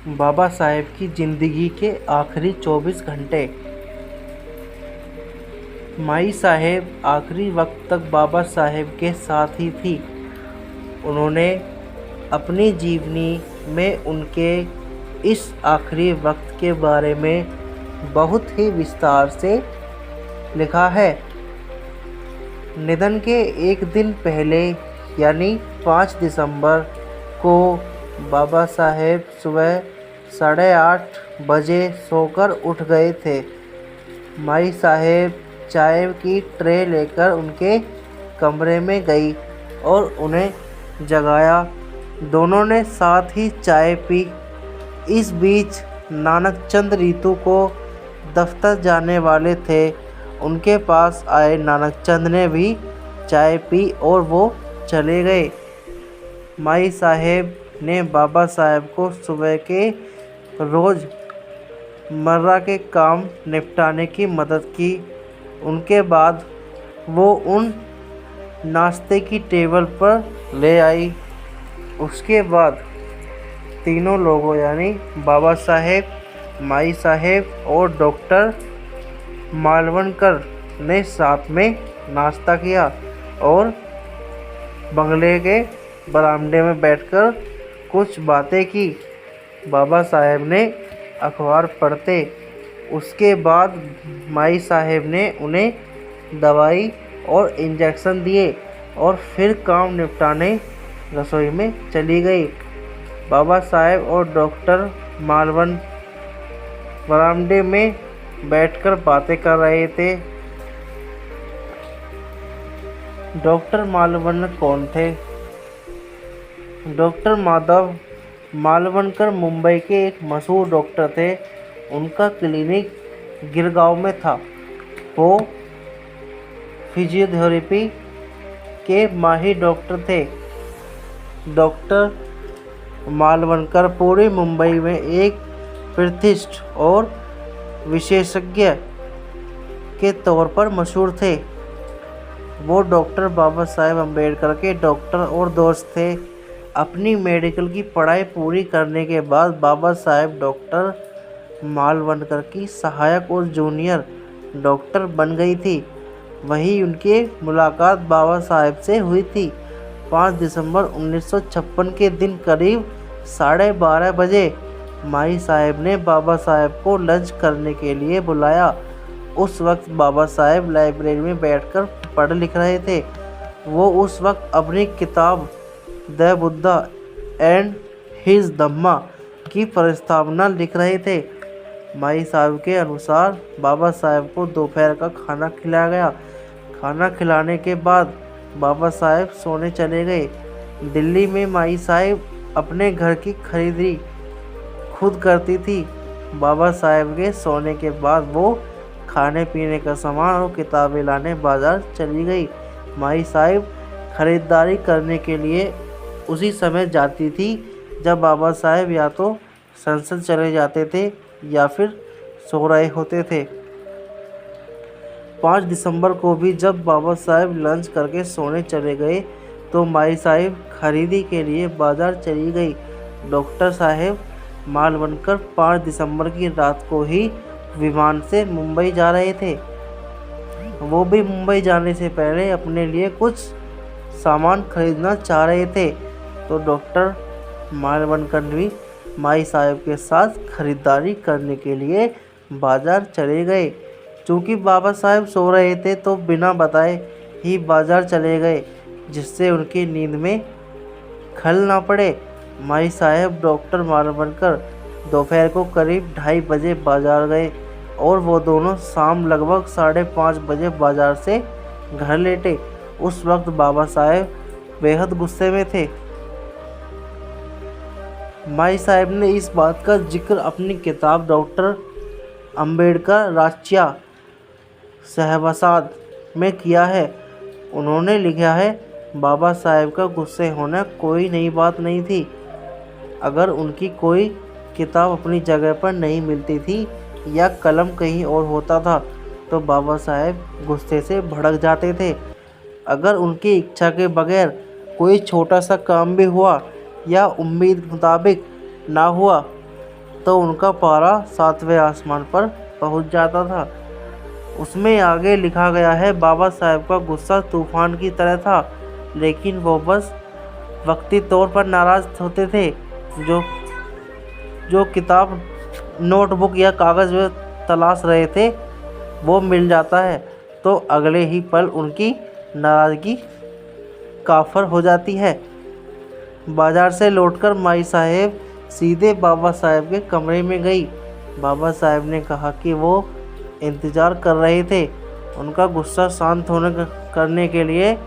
बाबा साहेब की ज़िंदगी के आखिरी 24 घंटे। माई साहेब आखिरी वक्त तक बाबा साहेब के साथ ही थी। उन्होंने अपनी जीवनी में उनके इस आखिरी वक्त के बारे में बहुत ही विस्तार से लिखा है। निधन के एक दिन पहले यानी 5 दिसंबर को बाबा साहेब सुबह 8:30 बजे सोकर उठ गए थे। माई साहेब चाय की ट्रे लेकर उनके कमरे में गई और उन्हें जगाया। दोनों ने साथ ही चाय पी। इस बीच नानकचंद रितु को दफ्तर जाने वाले थे। उनके पास आए नानकचंद ने भी चाय पी और वो चले गए। माई साहेब ने बाबा साहेब को सुबह के रोज़ मर्रा के काम निपटाने की मदद की। उनके बाद वो उन नाश्ते की टेबल पर ले आई। उसके बाद तीनों लोगों यानी बाबा साहेब, माई साहेब और डॉक्टर मालवणकर ने साथ में नाश्ता किया और बंगले के बरामदे में बैठकर कुछ बातें की। बाबा साहेब ने अखबार पढ़ते। उसके बाद माई साहेब ने उन्हें दवाई और इंजेक्शन दिए और फिर काम निपटाने रसोई में चली गई। बाबा साहेब और डॉक्टर मालवन बरामदे में बैठकर बातें कर रहे थे। डॉक्टर मालवन कौन थे? डॉक्टर माधव मालवणकर मुंबई के एक मशहूर डॉक्टर थे। उनका क्लिनिक गिरगांव में था। वो फिजियोथेरेपी के माहिर डॉक्टर थे। डॉक्टर मालवणकर पूरे मुंबई में एक प्रतिष्ठित और विशेषज्ञ के तौर पर मशहूर थे। वो डॉक्टर बाबा साहेब अम्बेडकर के डॉक्टर और दोस्त थे। अपनी मेडिकल की पढ़ाई पूरी करने के बाद बाबा साहेब डॉक्टर मालवणकर की सहायक और जूनियर डॉक्टर बन गई थी। वहीं उनकी मुलाकात बाबा साहेब से हुई थी। 5 दिसंबर 1956 के दिन करीब 12:30 बजे माई साहेब ने बाबा साहेब को लंच करने के लिए बुलाया। उस वक्त बाबा साहेब लाइब्रेरी में बैठकर पढ़ लिख रहे थे। वो उस वक्त अपनी किताब द बुद्धा एंड हिज धम्मा की प्रस्तावना लिख रहे थे। माई साहब के अनुसार बाबा साहेब को दोपहर का खाना खिलाया गया। खाना खिलाने के बाद बाबा साहेब सोने चले गए। दिल्ली में माई साहेब अपने घर की खरीदारी खुद करती थी। बाबा साहेब के सोने के बाद वो खाने पीने का सामान और किताबें लाने बाजार चली गई। माई साहिब खरीदारी करने के लिए उसी समय जाती थी जब बाबा साहेब या तो संसद चले जाते थे या फिर सो रहे होते थे। 5 दिसंबर को भी जब बाबा साहेब लंच करके सोने चले गए तो माई साहिब खरीदी के लिए बाजार चली गई। डॉक्टर साहेब मालवणकर 5 दिसंबर की रात को ही विमान से मुंबई जा रहे थे। वो भी मुंबई जाने से पहले अपने लिए कुछ सामान खरीदना चाह रहे थे तो डॉक्टर मालवणकर भी माई साहब के साथ खरीदारी करने के लिए बाजार चले गए। चूँकि बाबा साहब सो रहे थे तो बिना बताए ही बाजार चले गए जिससे उनकी नींद में खल ना पड़े। माई साहब डॉक्टर मालवणकर दोपहर को करीब 2:30 बजे बाजार गए और वो दोनों शाम लगभग 5:30 बजे बाजार से घर लौटे। उस वक्त बाबा साहेब बेहद गुस्से में थे। माई साहब ने इस बात का जिक्र अपनी किताब डॉक्टर अम्बेडकर राष्ट्रीय सहवासाद में किया है। उन्होंने लिखा है, बाबा साहेब का गुस्से होना कोई नई बात नहीं थी। अगर उनकी कोई किताब अपनी जगह पर नहीं मिलती थी या कलम कहीं और होता था तो बाबा साहेब गुस्से से भड़क जाते थे। अगर उनकी इच्छा के बगैर कोई छोटा सा काम भी हुआ या उम्मीद मुताबिक ना हुआ तो उनका पारा 7वें आसमान पर पहुंच जाता था। उसमें आगे लिखा गया है, बाबा साहेब का गुस्सा तूफान की तरह था, लेकिन वो बस वक्ती तौर पर नाराज़ होते थे। जो किताब, नोटबुक या कागज़ वे तलाश रहे थे वो मिल जाता है तो अगले ही पल उनकी नाराज़गी काफर हो जाती है। बाजार से लौटकर माई साहेब सीधे बाबा साहेब के कमरे में गई। बाबा साहेब ने कहा कि वो इंतज़ार कर रहे थे। उनका गुस्सा शांत करने के लिए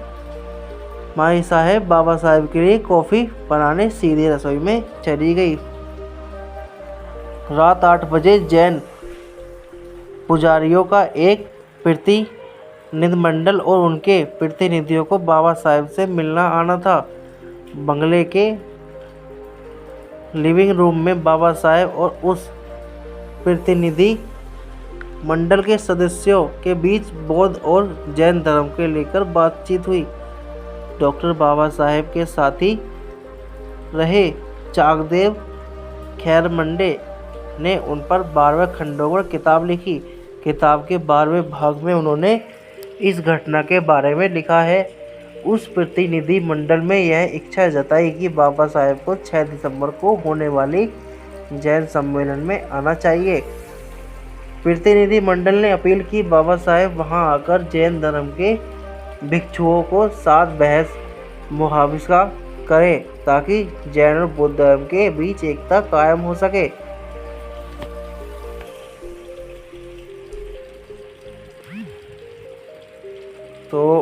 माई साहेब बाबा साहेब के लिए कॉफ़ी बनाने सीधे रसोई में चली गई। रात 8 बजे जैन पुजारियों का एक प्रतिनिधिमंडल और उनके प्रतिनिधियों को बाबा साहेब से मिलना आना था। बंगले के लिविंग रूम में बाबा साहेब और उस प्रतिनिधि मंडल के सदस्यों के बीच बौद्ध और जैन धर्म के लेकर बातचीत हुई। डॉक्टर बाबा साहेब के साथी रहे चाकदेव खैरमंडे ने उन पर 12वें खंडों पर किताब लिखी। किताब के 12वें भाग में उन्होंने इस घटना के बारे में लिखा है। उस प्रतिनिधि मंडल में यह इच्छा जताई कि बाबा साहेब को 6 दिसंबर को होने वाली जैन सम्मेलन में आना चाहिए। प्रतिनिधि मंडल ने अपील की बाबा साहेब वहां आकर जैन धर्म के भिक्षुओं को साथ बहस मुहावजा करें ताकि जैन और बौद्ध धर्म के बीच एकता कायम हो सके। तो